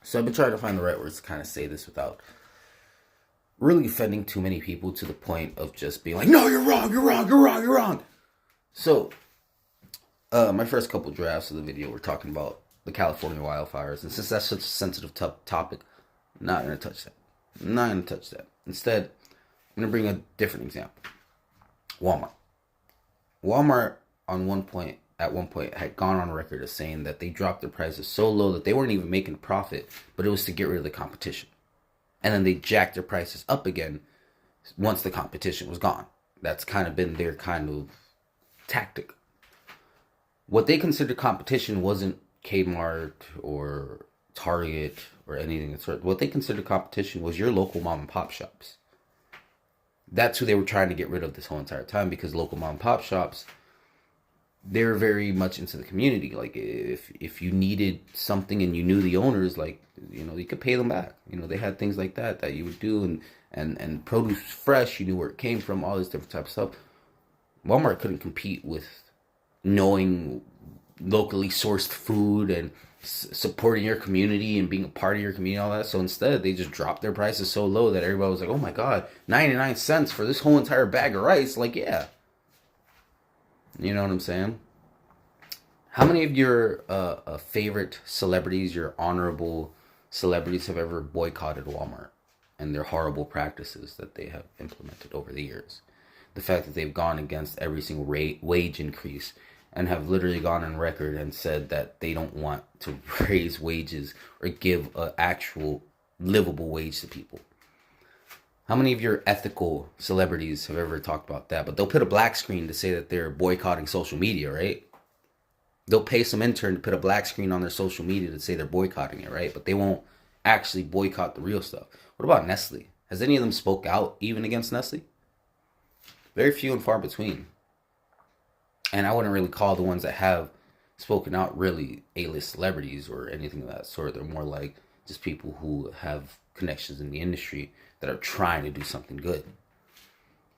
So I've been trying to find the right words to kind of say this without really offending too many people to the point of just being like, no, you're wrong, you're wrong, you're wrong, you're wrong. So, my first couple drafts of the video were talking about the California wildfires. And since that's such a sensitive topic, I'm not going to touch that. I'm not going to touch that. Instead, I'm going to bring a different example. Walmart. Walmart at one point had gone on record as saying that they dropped their prices so low that they weren't even making a profit, but it was to get rid of the competition. And then they jacked their prices up again once the competition was gone. That's kind of been their kind of tactic. What they considered competition wasn't Kmart or Target or anything of the sort. What they considered competition was your local mom and pop shops. That's who they were trying to get rid of this whole entire time, because local mom and pop shops, they're very much into the community. Like if you needed something and you knew the owners, like, you know, you could pay them back. You know, they had things like that you would do, and produce fresh, you knew where it came from, all this different type of stuff. Walmart couldn't compete with knowing locally sourced food and supporting your community and being a part of your community, all that. So instead, they just dropped their prices so low that everybody was like, oh my God, 99 cents for this whole entire bag of rice. Like, yeah. You know what I'm saying? How many of your favorite celebrities, your honorable celebrities, have ever boycotted Walmart and their horrible practices that they have implemented over the years? The fact that they've gone against every single wage increase and have literally gone on record and said that they don't want to raise wages or give an actual livable wage to people. How many of your ethical celebrities have ever talked about that? But they'll put a black screen to say that they're boycotting social media, right? They'll pay some intern to put a black screen on their social media to say they're boycotting it, right? But they won't actually boycott the real stuff. What about Nestle? Has any of them spoke out even against Nestle? Very few and far between. And I wouldn't really call the ones that have spoken out really A-list celebrities or anything of that sort. They're more like just people who have connections in the industry that are trying to do something good.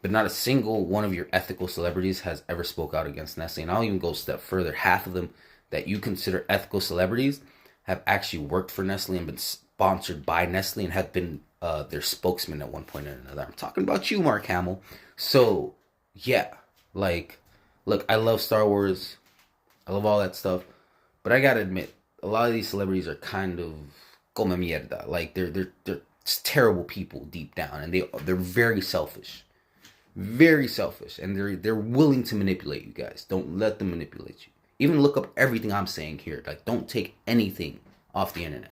But not a single one of your ethical celebrities has ever spoke out against Nestle. And I'll even go a step further. Half of them that you consider ethical celebrities have actually worked for Nestle and been sponsored by Nestle and have been their spokesman at one point or another. I'm talking about you, Mark Hamill. So, yeah, like, look, I love Star Wars. I love all that stuff. But I gotta admit, a lot of these celebrities are kind of come mierda. Like, they're terrible people deep down, and they're very selfish. Very selfish, and they're willing to manipulate you guys. Don't let them manipulate you. Even look up everything I'm saying here. Like, don't take anything off the internet.